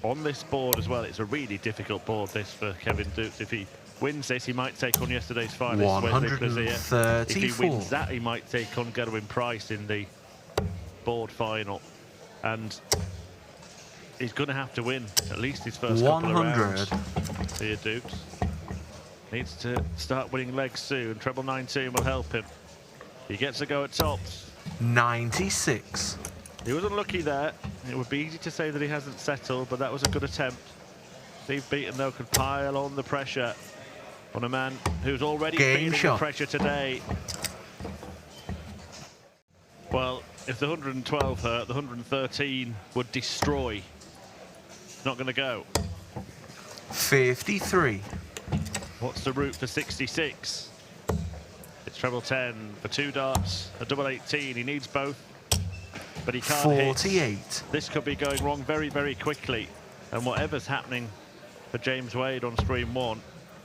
on this board as well. It's a really difficult board, this, for Kevin Doets. If he wins this, he might take on yesterday's finalist, Plaisier. If he wins that, he might take on Gerwin Price in the board final. And he's going to have to win at least his first couple of rounds. Here, Doets needs to start winning legs soon. Treble 19 will help him. He gets a go at tops. 96. He was unlucky there. It would be easy to say that he hasn't settled, but that was a good attempt. Steve Beaton, though, could pile on the pressure on a man who's already feeling the pressure today. Well, if the 112 hurt, the 113 would destroy. Not going to go. 53. What's the route for 66? It's treble 10 for 2 darts, a double 18. He needs both, but he can't 48. hit. This could be going wrong very, very quickly. And whatever's happening for James Wade on stream 1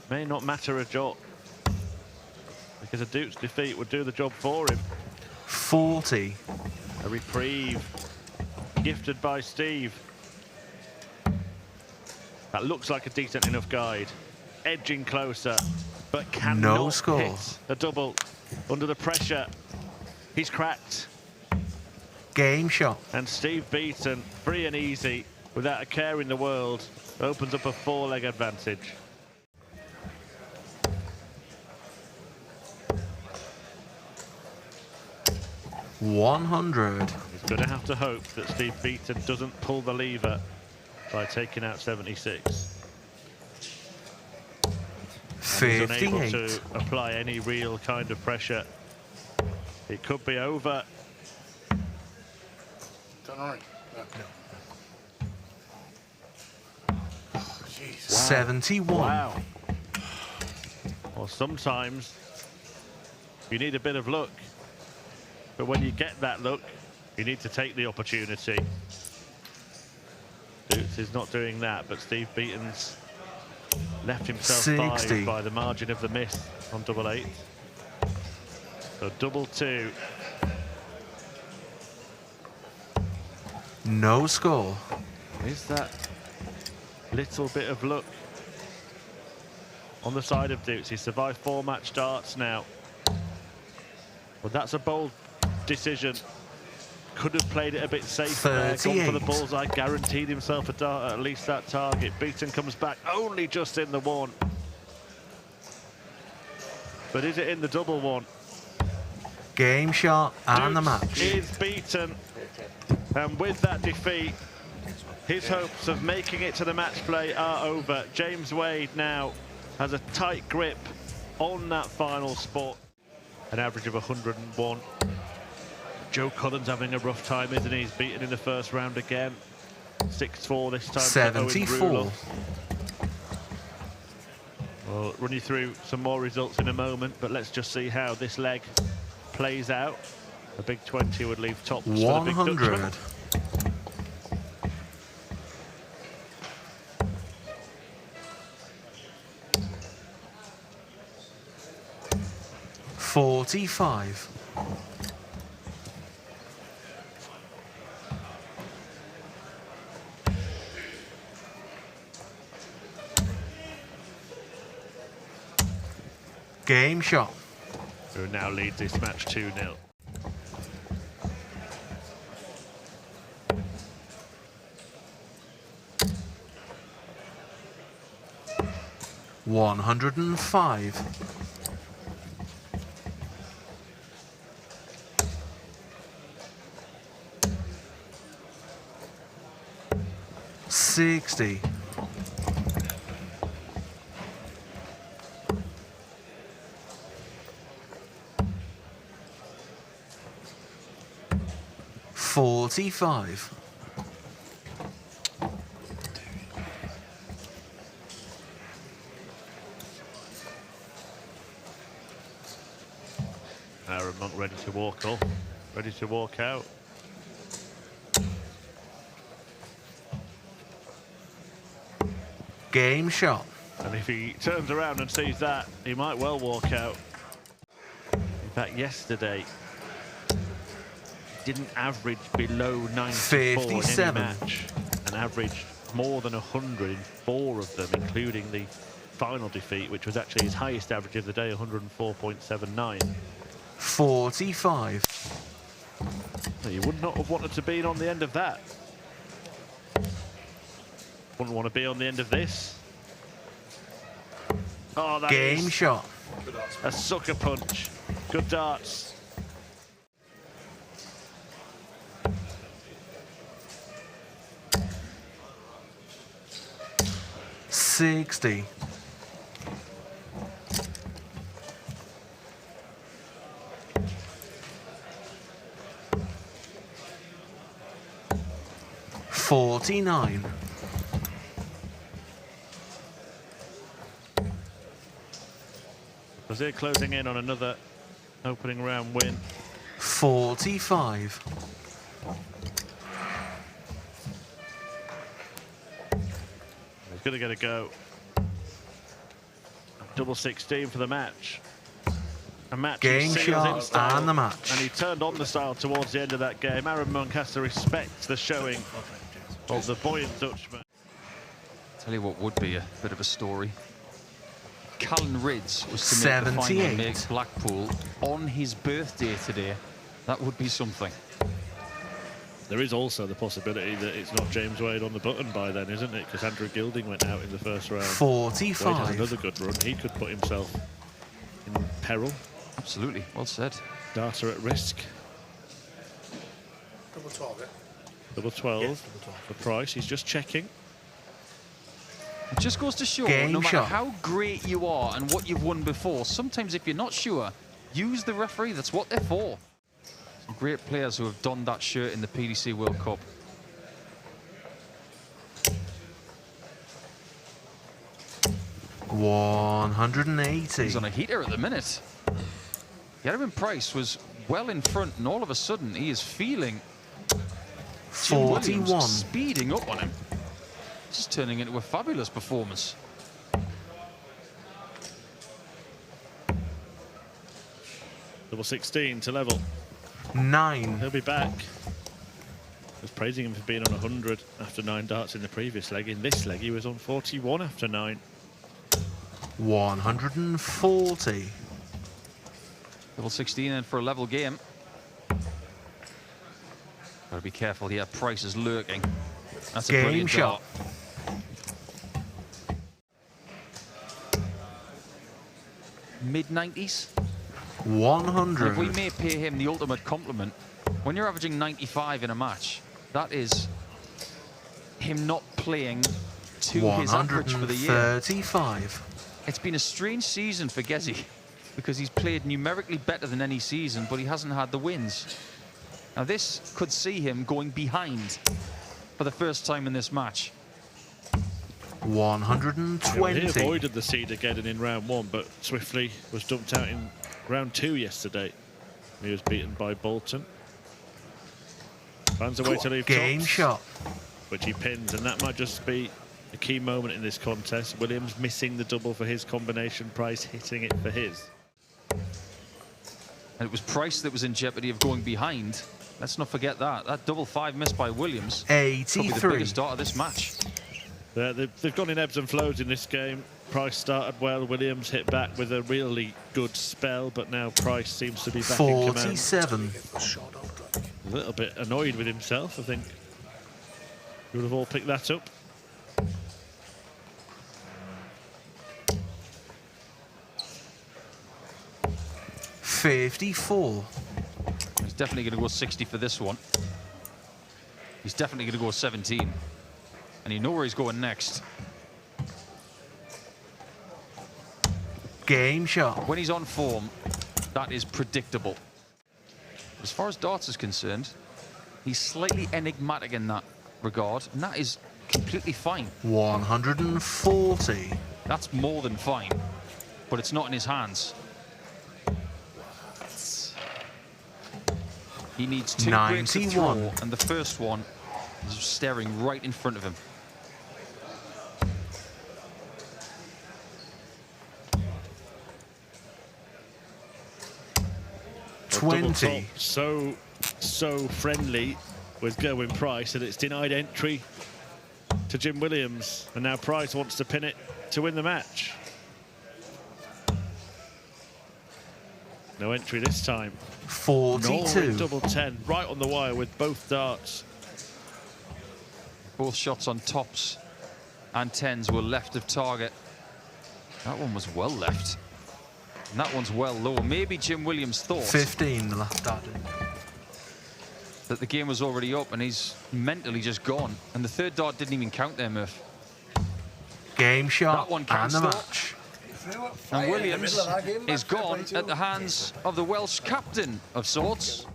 may not matter a jot, because a Doets defeat would do the job for him. 40. A reprieve gifted by Steve. That looks like a decent enough guide. Edging closer, but cannot hit a double under the pressure. He's cracked. Game shot. And Steve Beaton, free and easy, without a care in the world, opens up a 4-leg advantage. $100. He's going to have to hope that Steve Beaton doesn't pull the lever by taking out 76. 58. He's unable to apply any real kind of pressure. It could be over. Done all right. No. Oh, 71. Wow. Well, sometimes you need a bit of luck, but when you get that luck, you need to take the opportunity. Doets is not doing that, but Steve Beaton's left himself 60. by the margin of the miss on double 8. So double 2. No score. Is that little bit of luck on the side of Doets? He's survived 4 match darts now. Well, that's a bold decision. Could have played it a bit safer there, gone for the bullseye, guaranteed himself a dart at least that target. Beaton comes back only just in the 1. But is it in the double 1? Game shot and the match. Is beaten. And with that defeat, his hopes of making it to the match play are over. James Wade now has a tight grip on that final spot. An average of 101. Joe Cullen's having a rough time, isn't he? He's beaten in the first round again. 6-4 this time. 74. We'll run you through some more results in a moment, but let's just see how this leg plays out. A big 20 would leave tops 100. for the big Dutchman. 45. Game shot. Who now leads this match 2-0. $105. 60. 45. Aaron Monk ready to walk off, ready to walk out. Game shot. And if he turns around and sees that, he might well walk out. In fact, yesterday, he didn't average below 94 in any match, and averaged more than 100 in 4 of them, including the final defeat, which was actually his highest average of the day, 104.79. 45. So you would not have wanted to be on the end of that. Wouldn't want to be on the end of this. Oh, that Game is shot. a sucker punch. Good darts. $60. $49. Plaisier closing in on another opening round win. 45. He's going to get a go. Double 16 for the match. A match Game shot and the match. And he turned on the style towards the end of that game. Aaron Monk has to respect the showing of the buoyant Dutchman. Tell you what would be a bit of a story. Callan Rids was to make the final 78. and make Blackpool on his birthday today. That would be something. There is also the possibility that it's not James Wade on the button by then, isn't it? Because Andrew Gilding went out in the first round. 45. Wade has another good run. He could put himself in peril. Absolutely, well said. Darter at risk. Double 12, yeah? Double 12 Yes, double 12. for Price. He's just checking. It just goes to show, Game no matter shot. how great you are and what you've won before, sometimes if you're not sure, use the referee. That's what they're for. Some great players who have donned that shirt in the PDC World Cup. $180. He's on a heater at the minute. Gerwin Price was well in front, and all of a sudden he is feeling Jim Williams 41. speeding up on him. This is turning into a fabulous performance. Double 16 to level. 9. He'll be back. I was praising him for being on 100 after 9 darts in the previous leg. In this leg, he was on 41 after 9. 140. Level 16 in for a level game. Gotta be careful here. Price is lurking. That's a Game brilliant shot. dart. Mid-90s. 100. If we may pay him the ultimate compliment, when you're averaging 95 in a match, that is him not playing to his average for the year. 135. It's been a strange season for Gezi because he's played numerically better than any season, but he hasn't had the wins. Now this could see him going behind for the first time in this match. 120. He avoided the cedar getting in round 1, but swiftly was dumped out in round 2 yesterday. He was beaten by Bolton. Finds a way to leave Game tops, shot. which he pins, and that might just be a key moment in this contest. Williams missing the double for his combination, Price hitting it for his. And it was Price that was in jeopardy of going behind. Let's not forget that. That double 5 missed by Williams. Probably the 83. biggest start of this match. They've gone in ebbs and flows in this game. Price started well, Williams hit back with a really good spell, but now Price seems to be back in command. 47. A little bit annoyed with himself, I think. You would have all picked that up. $54. He's definitely going to go 60 for this one. He's definitely going to go 17. And you know where he's going next. Game shot. When he's on form, that is predictable. As far as darts is concerned, he's slightly enigmatic in that regard, and that is completely fine. 140. That's more than fine, but it's not in his hands. He needs 2 breaks to 91. throw, and the first one is staring right in front of him. Double 20. top, so friendly with Gerwin Price that it's denied entry to Jim Williams, and now Price wants to pin it to win the match. No entry this time. 42. Double 10, right on the wire with both darts. Both shots on tops and 10s were left of target. That one was well left. And that one's well low. Maybe Jim Williams thought 15, the last dart. That the game was already up and he's mentally just gone. And the third dart didn't even count there, Murph. Game shot That one and counts the though. match. And Williams is gone at the hands of the Welsh captain of sorts.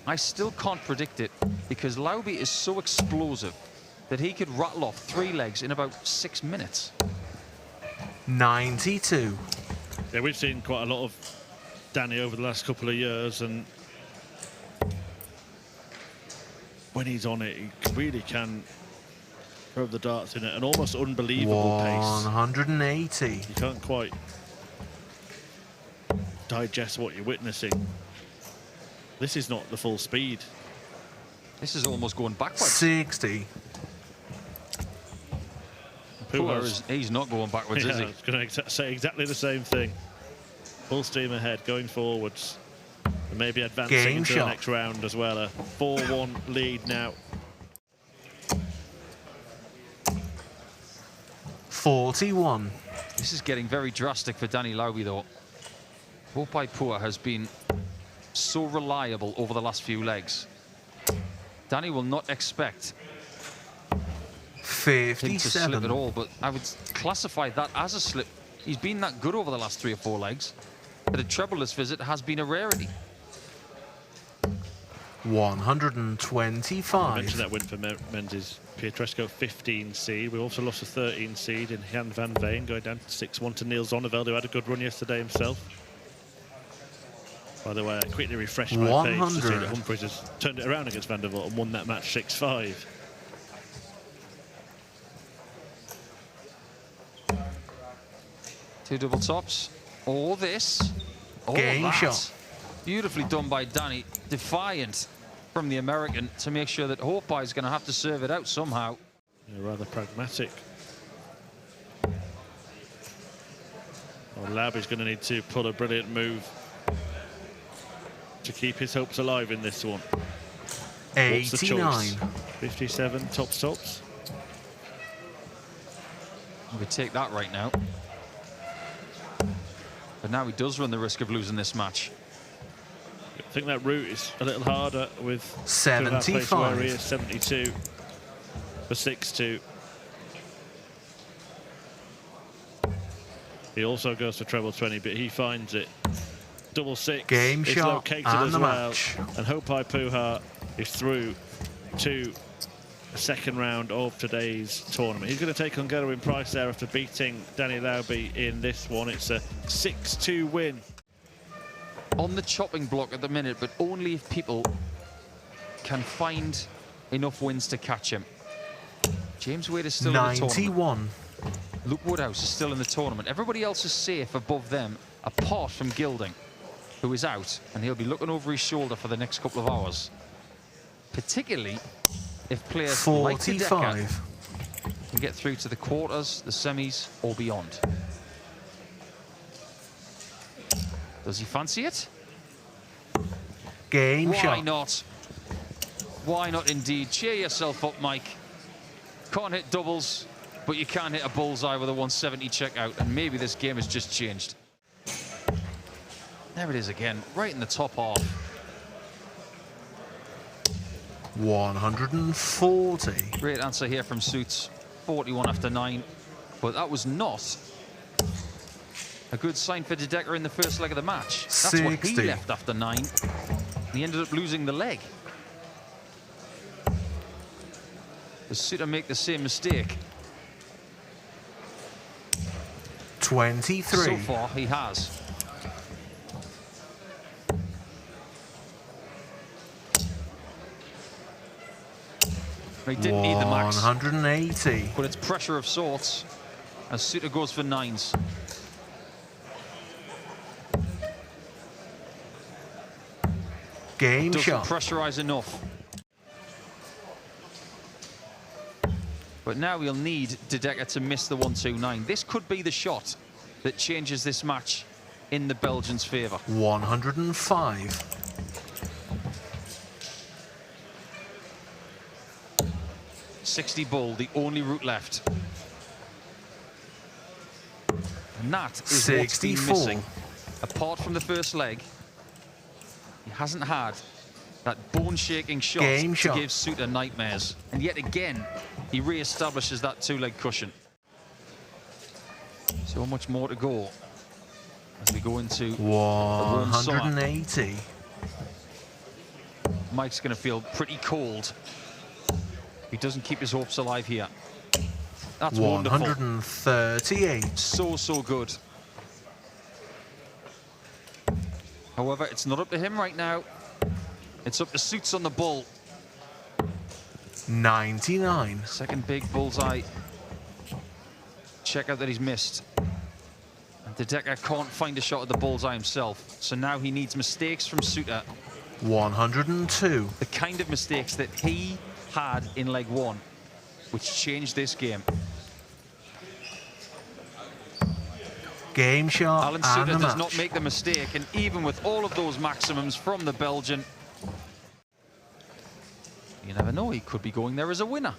I still can't predict it because Lauby is so explosive that he could rattle off 3 legs in about 6 minutes. 92. Yeah, we've seen quite a lot of Danny over the last couple of years, and when he's on it, he really can throw the darts in at an almost unbelievable pace. 180. You can't quite digest what you're witnessing. This is not the full speed. This is almost going backwards. 60. He's not going backwards, Yeah, is he? I was going to say exactly the same thing. Full steam ahead, going forwards. And maybe advancing Game into shot. the next round as well. A 4-1 lead now. 41. This is getting very drastic for Danny Lauby, though. Puha has been so reliable over the last few legs. Danny will not expect him to slip 57. at all, but I would classify that as a slip. He's been that good over the last 3 or 4 legs that a trebleless visit has been a rarity. 125. I mentioned that win for Menzies. Pietrusco 15 seed. We also lost a 13 seed in Jan van Veen, going down 6-1 to Niels Zonneveld, who had a good run yesterday himself. By the way, I quickly refreshed my page to see that Humphries has turned it around against Van der Vaart and won that match 6-5. Two double tops. All this. All Game that. shot. Beautifully done by Danny. Defiant from the American to make sure that Hawkeye is going to have to serve it out somehow. Yeah, rather pragmatic. Well, Lauby's going to need to pull a brilliant move to keep his hopes alive in this one. What's the 89. choice? 57 tops. We could take that right now. But now he does run the risk of losing this match. I think that route is a little harder with 75. where he is 72 for 6-2. He also goes for treble 20, but he finds it. Double 6. Game is shot located and as the well. match. And Hopai Puha is through to the second round of today's tournament. He's going to take on Gerwin Price there after beating Danny Lauby in this one. It's a 6-2 win. On the chopping block at the minute, but only if people can find enough wins to catch him. James Wade is still in the tournament. 91. Luke Woodhouse is still in the tournament. Everybody else is safe above them, apart from Gilding, who is out, and he'll be looking over his shoulder for the next couple of hours. Particularly if players like Dedeker 45. can get through to the quarters, the semis, or beyond. Does he fancy it? Game Why shot. not? Why not indeed? Cheer yourself up, Mike. Can't hit doubles, but you can hit a bullseye with a 170 checkout, and maybe this game has just changed. There it is again, right in the top half. 140. Great answer here from Suits. 41 after 9, but that was not a good sign for Dedeker in the first leg of the match. That's what he 60. left after 9. He ended up losing the leg. Does Soutar make the same mistake? 23. So far, he has. He didn't need the max, 180. but it's pressure of sorts as Soutar goes for 9s. Game Doesn't shot. pressurize enough. But now he'll need De Decker to miss the 129. This could be the shot that changes this match in the Belgians' favour. 105. 60 bull, the only route left. And that is 64. what's been missing. Apart from the first leg, he hasn't had that bone-shaking shot to give Soutar nightmares. And yet again, he re-establishes that two-leg cushion. So much more to go as we go into 180. Mike's going to feel pretty cold if he doesn't keep his hopes alive here. That's 138. Wonderful. So good. However, it's not up to him right now. It's up to Suits on the bull. 99. Second big bullseye. Check out that he's missed. And De Decker can't find a shot at the bullseye himself. So now he needs mistakes from Soutar. 102. The kind of mistakes that he had in leg one, which changed this game. Game shot. Alan Soutar does not make the mistake, and even with all of those maximums from the Belgian, you never know, he could be going there as a winner.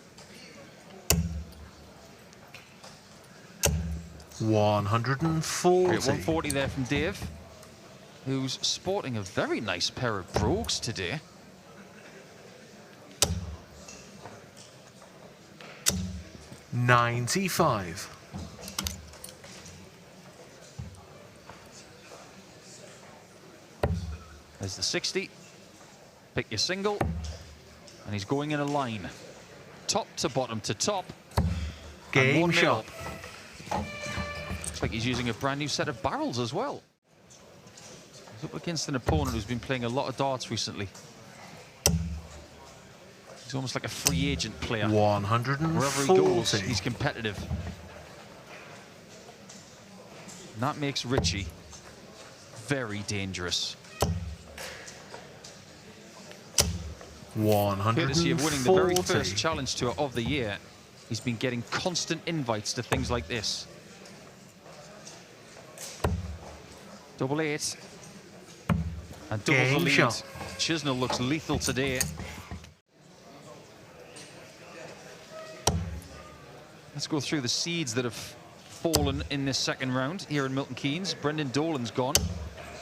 140. Great 140 there from Dave, who's sporting a very nice pair of brogues today. $95. There's the 60. Pick your single. And he's going in a line. Top to bottom to top. Game shot. Looks like he's using a brand new set of barrels as well. He's up against an opponent who's been playing a lot of darts recently. He's almost like a free agent player. 140. Wherever he goes, he's competitive. And that makes Richie very dangerous. 140. Courtesy of winning the very first challenge tour of the year, he's been getting constant invites to things like this. Double 8. And double the lead. Shot. Chisnall looks lethal today. Let's go through the seeds that have fallen in this second round here in Milton Keynes. Brendan Dolan's gone.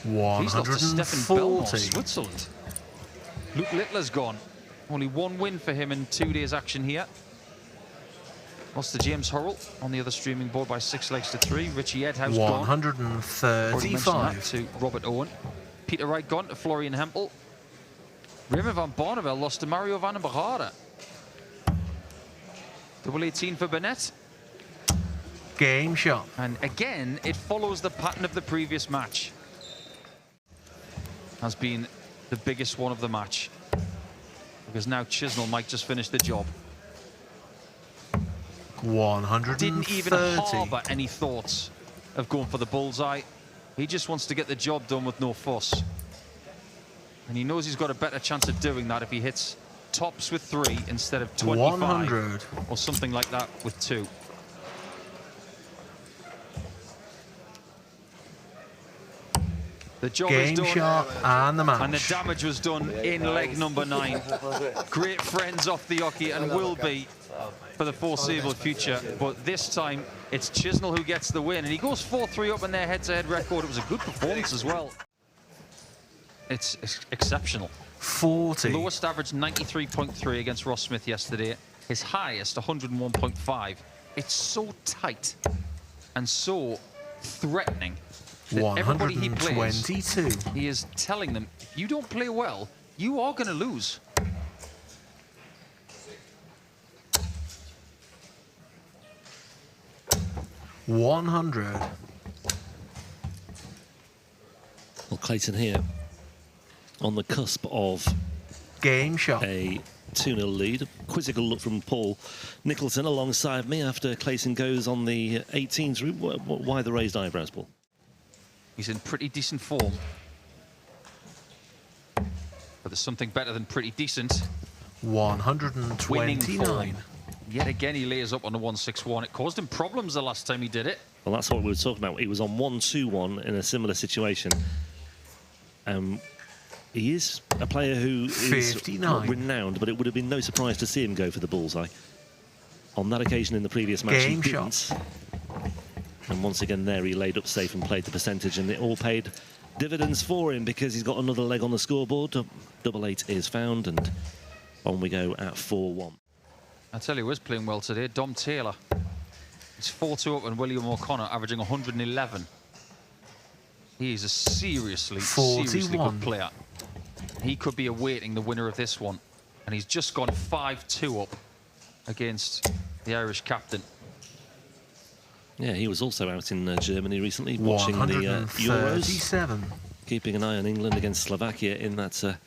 140. He's lost to Stefan Belmont, Switzerland. Luke Littler's gone. Only one win for him in 2 days action here. Lost to James Hurrell on the other streaming board by 6 legs to 3. Richie Edhouse gone. 135. To Robert Owen. Peter Wright gone to Florian Hempel. Raymond van Barneveld lost to Mario van den Bergade. Double 18 for Burnett. Game shot. And again, it follows the pattern of the previous match. Has been the biggest one of the match. Because now Chisnall might just finish the job. 130. Didn't even harbour any thoughts of going for the bullseye. He just wants to get the job done with no fuss. And he knows he's got a better chance of doing that if he hits tops with 3 instead of 25 100. or something like that with 2. The job is done. Game shot and the match. And the damage was done in leg number 9. Great friends off the hockey and will be for the foreseeable future. But this time, it's Chisnall who gets the win. And he goes 4-3 up in their head-to-head record. It was a good performance as well. It's exceptional. 40. Lowest average 93.3 against Ross Smith yesterday. His highest 101.5. It's so tight and so threatening. 122. He is telling them, if you don't play well, you are going to lose. $100. Well, Clayton here on the cusp of game shot. A 2-0 lead. Quizzical look from Paul Nicholson alongside me after Clayton goes on the 18s route. Why the raised eyebrows, Paul? He's in pretty decent form. But there's something better than pretty decent. 129. Yet again, he layers up on the 161. It caused him problems the last time he did it. Well, that's what we were talking about. He was on 1-2-1 in a similar situation. He is a player who is not renowned, but it would have been no surprise to see him go for the bullseye. On that occasion in the previous match, he didn't. And once again there, he laid up safe and played the percentage, and it all paid dividends for him because he's got another leg on the scoreboard. Double 8 is found, and on we go at 4-1. I tell you who is playing well today, Dom Taylor. He's 4-2 up, and William O'Connor averaging 111. He's a seriously good player. He could be awaiting the winner of this one. And he's just gone 5-2 up against the Irish captain. Yeah, he was also out in Germany recently watching the Euros. Keeping an eye on England against Slovakia in that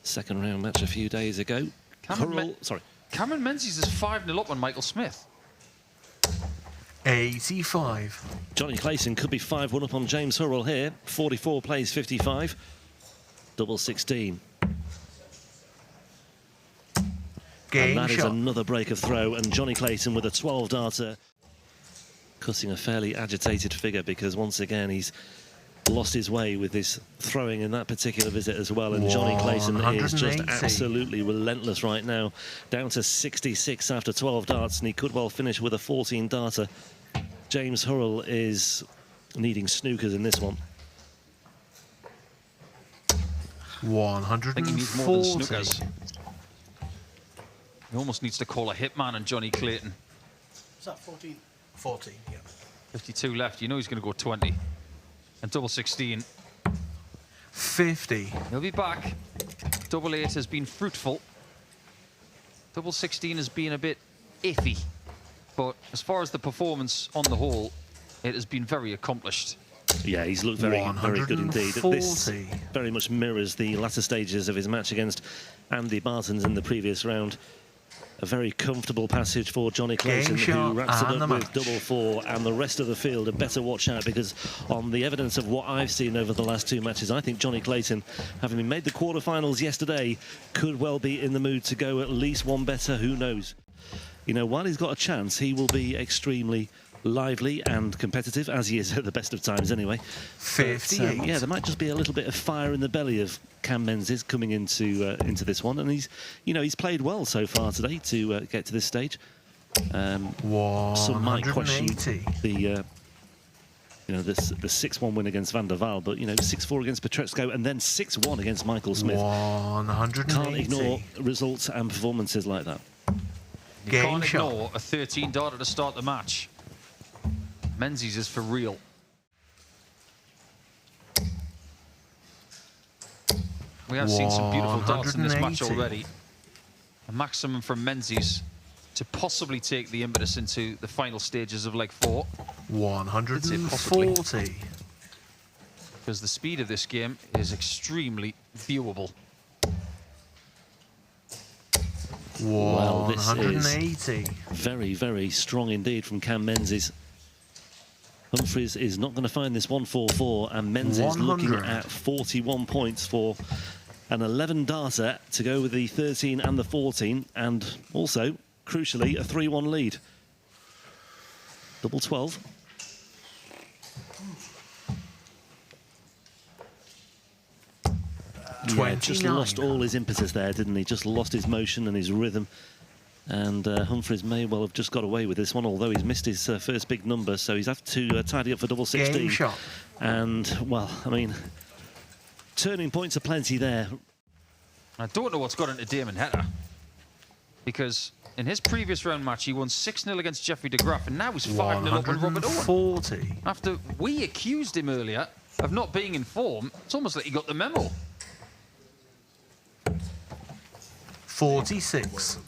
second round match a few days ago. Cameron Menzies is 5-0 up on Michael Smith. 85. Johnny Clayton could be 5-1 up on James Hurrell here. 44 plays 55. Double 16. And that is another break of throw, and Johnny Clayton with a 12-darter, cutting a fairly agitated figure because once again he's lost his way with his throwing in that particular visit as well. And Johnny Clayton is just absolutely relentless right now, down to 66 after 12 darts, and he could well finish with a 14-darter. James Hurrell is needing snookers in this one. 140. I think he needs more than snookers. He almost needs to call a hitman on Johnny Clayton. Is that 14? 14, yeah. 52 left. You know he's going to go 20. And double 16. 50. He'll be back. Double 8 has been fruitful. Double 16 has been a bit iffy. But as far as the performance on the whole, it has been very accomplished. Yeah, he's looked very good indeed. This very much mirrors the latter stages of his match against Andy Bartons in the previous round. A very comfortable passage for Johnny Clayton, who wraps it up with double 4, and the rest of the field had better watch out, because on the evidence of what I've seen over the last 2 matches, I think Johnny Clayton, having made the quarterfinals yesterday, could well be in the mood to go at least one better. Who knows? You know, while he's got a chance, he will be extremely lively and competitive, as he is at the best of times anyway. 58. Yeah, there might just be a little bit of fire in the belly of Cam Menzies coming into this one, and he's played well so far today to get to this stage. Some might question the 6-1 win against Van der Waal, but 6-4 against Petretsko and then 6-1 against Michael Smith. 180. Can't ignore results and performances like that. You can't ignore a 13-darter to start the match. Menzies is for real. We have seen some beautiful darts in this match already. A maximum from Menzies to possibly take the impetus into the final stages of leg 4. 140. Because the speed of this game is extremely viewable. Well, this 180. is very, very strong indeed from Cam Menzies. Humphries is not going to find this 144, and Menzies looking at 41 points for an 11-darter to go with the 13 and the 14, and also, crucially, a 3-1 lead. Double 12. Yeah, just lost all his impetus there, didn't he? Just lost his motion and his rhythm. And Humphries may well have just got away with this one, although he's missed his first big number, so he's have to tidy up for double 16. Game shot. And, well, I mean, turning points are plenty there. I don't know what's got into Damon Heta, because in his previous round match, he won 6-0 against Jeffrey de Graaf, and now he's 5-0 up on Robert Owen. 40. After we accused him earlier of not being in form, it's almost like he got the memo. 46.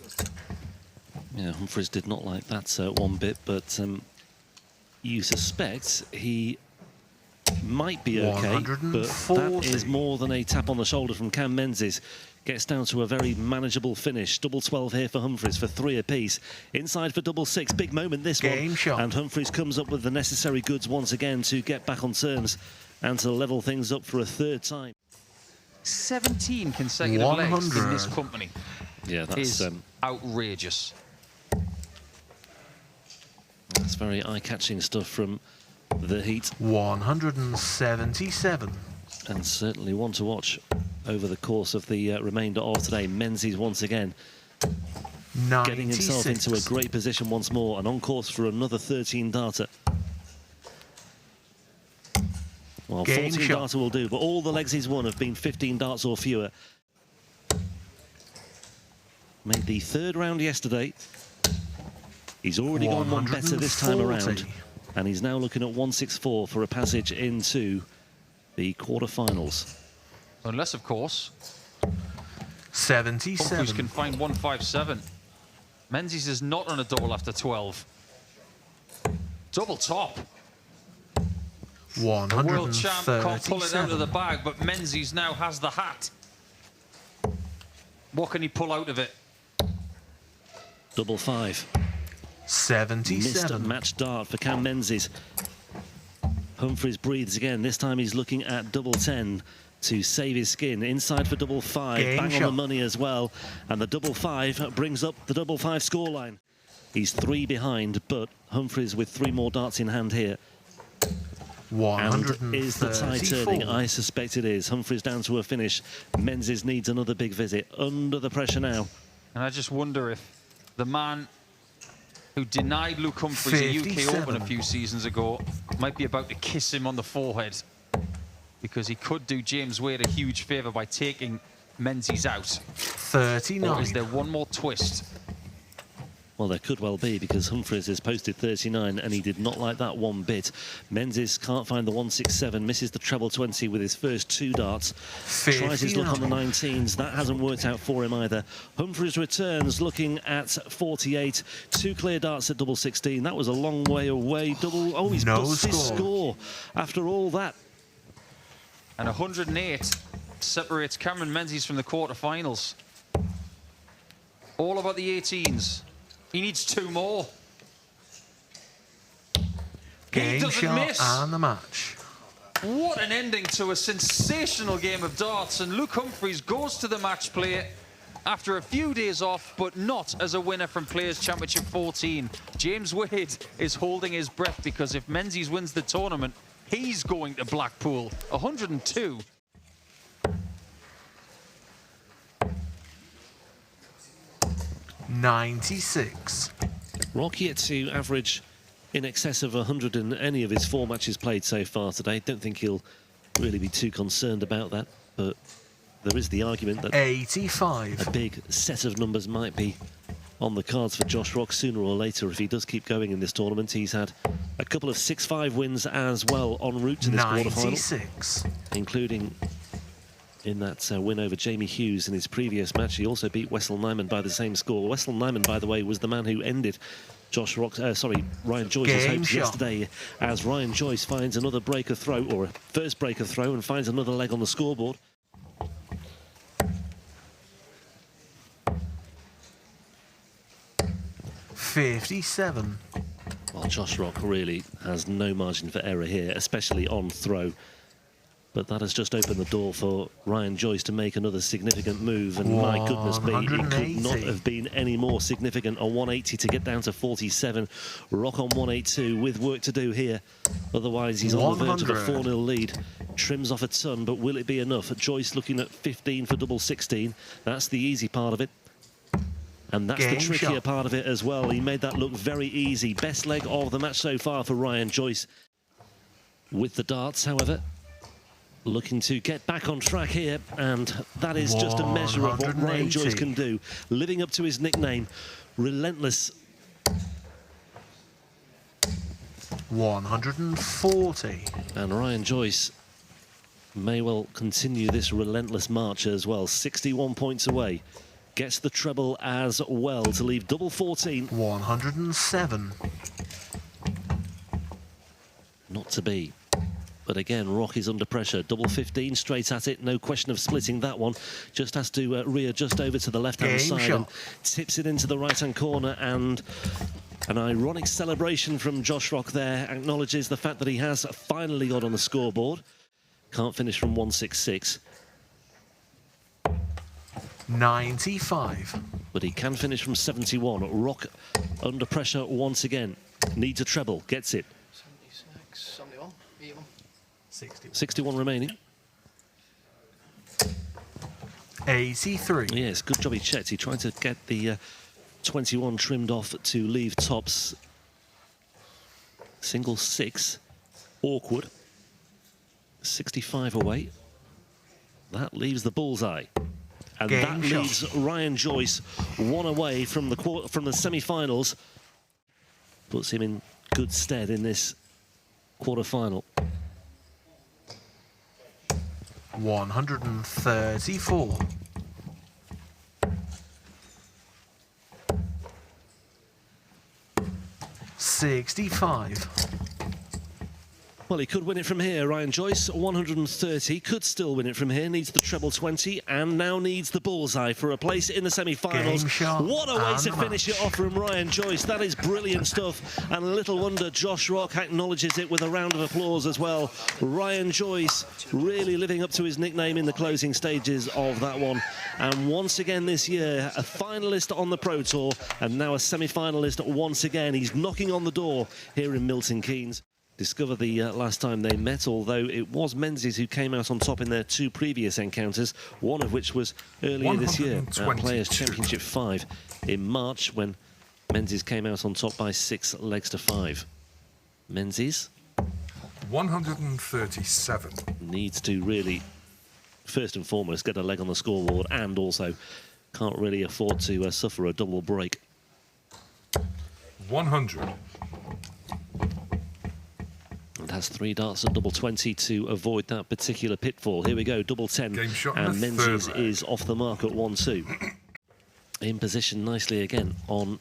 Yeah, Humphries did not like that one bit, but you suspect he might be okay, but that is more than a tap on the shoulder from Cam Menzies. Gets down to a very manageable finish. Double 12 here for Humphries for 3 apiece. Inside for double 6. Big moment this one. And Humphries comes up with the necessary goods once again to get back on terms and to level things up for a 3rd time. 17 consecutive legs in this company. Yeah, that's outrageous. That's very eye-catching stuff from the heat. 177. And certainly one to watch over the course of the remainder of today. Menzies once again 96. getting himself into a great position once more and on course for another 13 darter. Well, 14 darter will do, but all the legs he's won have been 15 darts or fewer. Made the third round yesterday. He's already gone one better this time around. And he's now looking at 164 for a passage into the quarterfinals. Unless, of course, 77. Humphries can find 157. Menzies is not on a double after 12. Double top. 137. The world champ can't pull it out of the bag, but Menzies now has the hat. What can he pull out of it? Double five. 77. Missed a match dart for Cam Menzies. Humphries breathes again. This time he's looking at double 10 to save his skin. Inside for double five. Bang on the money as well. And the double five brings up the double five scoreline. He's 3 behind, but Humphries with 3 more darts in hand here. And is the tide turning? I suspect it is. Humphries down to a finish. Menzies needs another big visit. Under the pressure now. And I just wonder if the man who denied Luke Humphries a UK Open a few seasons ago might be about to kiss him on the forehead, because he could do James Wade a huge favour by taking Menzies out. 39. Or is there one more twist? Well, there could well be, because Humphries has posted 39 and he did not like that one bit. Menzies can't find the 167, misses the treble 20 with his first 2 darts. 59. Tries his luck on the 19s, that hasn't worked out for him either. Humphries returns looking at 48, 2 clear darts at double 16. That was a long way away. Oh, he's bust his score after all that. And 108 separates Cameron Menzies from the quarterfinals. All about the 18s. He needs 2 more. Game shot and the match. What an ending to a sensational game of darts. And Luke Humphries goes to the match play after a few days off, but not as a winner from Players' Championship 14. James Wade is holding his breath, because if Menzies wins the tournament, he's going to Blackpool. 102. .96. Rock yet to average in excess of 100 in any of his 4 matches played so far today. Don't think he'll really be too concerned about that, but there is the argument that 85. a big set of numbers might be on the cards for Josh Rock sooner or later if he does keep going in this tournament. He's had a couple of 6-5 wins as well en route to this quarterfinal, including in that win over Jamie Hughes in his previous match. He also beat Wessel Nyman by the same score. Wessel Nyman, by the way, was the man who ended Ryan Joyce's hopes yesterday, as Ryan Joyce finds another breaker throw, or a first breaker throw, and finds another leg on the scoreboard. .57. Well, Josh Rock really has no margin for error here, especially on throw. But that has just opened the door for Ryan Joyce to make another significant move. And my goodness me, it could not have been any more significant. A 180 to get down to 47. Rock on 182 with work to do here. Otherwise, he's on the verge of a 4-0 lead. Trims off a ton, but will it be enough? Joyce looking at 15 for double 16. That's the easy part of it. And that's the trickier part of it as well. He made that look very easy. Best leg of the match so far for Ryan Joyce. With the darts, however, looking to get back on track here, and that is just a measure of what Ryan Joyce can do. Living up to his nickname, relentless. 140. And Ryan Joyce may well continue this relentless march as well. 61 points away. Gets the treble as well to leave double 14. 107. Not to be. But again, Rock is under pressure. Double 15 straight at it. No question of splitting that one. Just has to readjust over to the left-hand side and tips it into the right-hand corner. And an ironic celebration from Josh Rock there. Acknowledges the fact that he has finally got on the scoreboard. Can't finish from 166. 95. But he can finish from 71. Rock under pressure once again. Needs a treble, gets it. 76, 71, 81. 61 remaining. 83. Yes, good job he checked. He tried to get the 21 trimmed off to leave tops. Single 6. Awkward. 65 away. That leaves the bullseye. And that leaves Ryan Joyce 1 away from the semi-finals. Puts him in good stead in this quarter-final. 134. 65. Well, he could win it from here, Ryan Joyce. 130, could still win it from here. Needs the treble 20 and now needs the bullseye for a place in the semi-finals. What a way to finish it off from Ryan Joyce. That is brilliant stuff. And little wonder Josh Rock acknowledges it with a round of applause as well. Ryan Joyce really living up to his nickname in the closing stages of that one. And once again this year, a finalist on the Pro Tour and now a semi-finalist once again. He's knocking on the door here in Milton Keynes. Discover the last time they met, although it was Menzies who came out on top in their 2 previous encounters, one of which was earlier this year at Players Championship 5 in March, when Menzies came out on top by 6 legs to 5. Menzies 137 needs to really, first and foremost, get a leg on the scoreboard, and also can't really afford to suffer a double break. 100. And has 3 darts at double 20 to avoid that particular pitfall. Here we go, double 10, and Menzies is off the mark at 1-2. In position nicely again on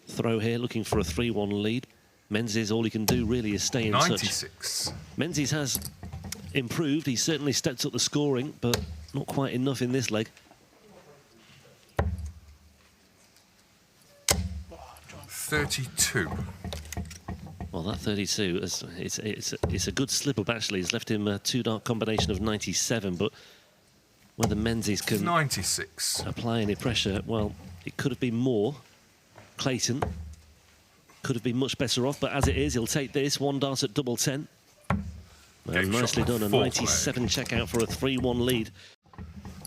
throw here, looking for a 3-1 lead. Menzies, all he can do really is stay in 96. touch. Menzies has improved. He's certainly stepped up the scoring, but not quite enough in this leg. 32. Well, that 32, it's a good slip-up, actually. It's left him a 2-dart combination of 97, but whether Menzies can 96. apply any pressure, well, it could have been more. Clayton could have been much better off, but as it is, he'll take this. 1 dart at double 10. Well, nicely done, a 97 checkout for a 3-1 lead.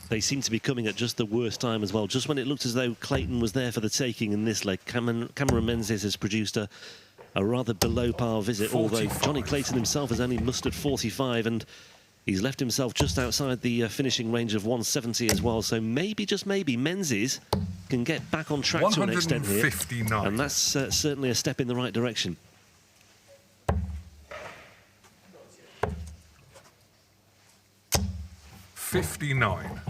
They seem to be coming at just the worst time as well. Just when it looked as though Clayton was there for the taking in this leg, Cameron Menzies has produced a rather below-par visit, 45. although Johnny Clayton himself has only mustered 45, and he's left himself just outside the finishing range of 170 as well. So maybe, just maybe, Menzies can get back on track to an extent here. 159. And that's certainly a step in the right direction. 59.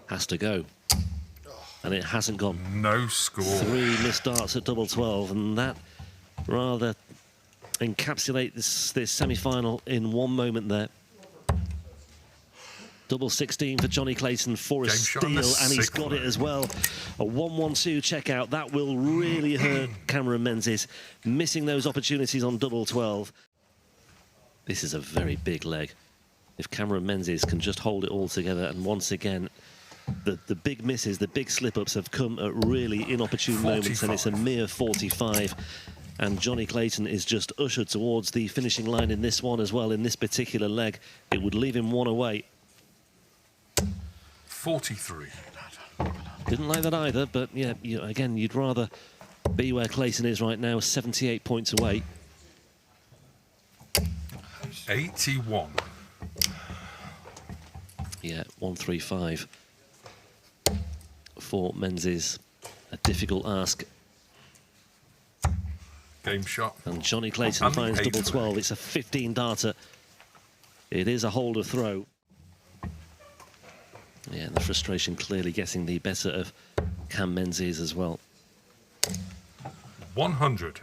Has to go. And it hasn't gone. No score. 3 missed darts at double 12, and that rather encapsulates this semi-final in one moment there. Double 16 for Johnny Clayton for a steal, and he's got it as well. A 1-1-2 checkout. That will really hurt Cameron Menzies, missing those opportunities on double 12. This is a very big leg. If Cameron Menzies can just hold it all together, and once again, the big misses, the big slip-ups have come at really inopportune moments, and it's a mere 45. And Johnny Clayton is just ushered towards the finishing line in this one as well, in this particular leg. It would leave him 1 away. 43. Didn't like that either, but yeah, again, you'd rather be where Clayton is right now, 78 points away. 81. Yeah, 135 for Menzies. A difficult ask. Game shot. And Johnny Clayton finds double 12. It's a 15-darter. It is a holder throw. Yeah, the frustration clearly getting the better of Cam Menzies as well. 100.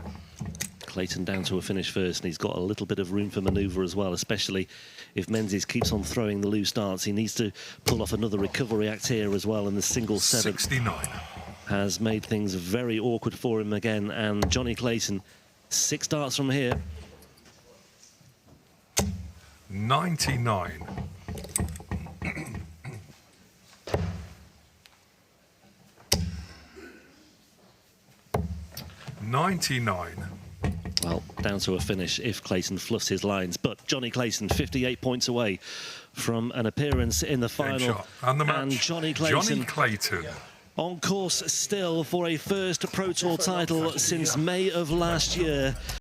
Clayton down to a finish first, and he's got a little bit of room for manoeuvre as well, especially if Menzies keeps on throwing the loose darts. He needs to pull off another recovery act here as well, and the single 7 69. has made things very awkward for him again. And Johnny Clayton, 6 darts from here. 99. 99. Well, down to a finish if Clayton fluffs his lines. But Johnny Clayton, 58 points away from an appearance in the final. And the match. And Johnny Clayton on course still for a first Pro Tour title since May of last year.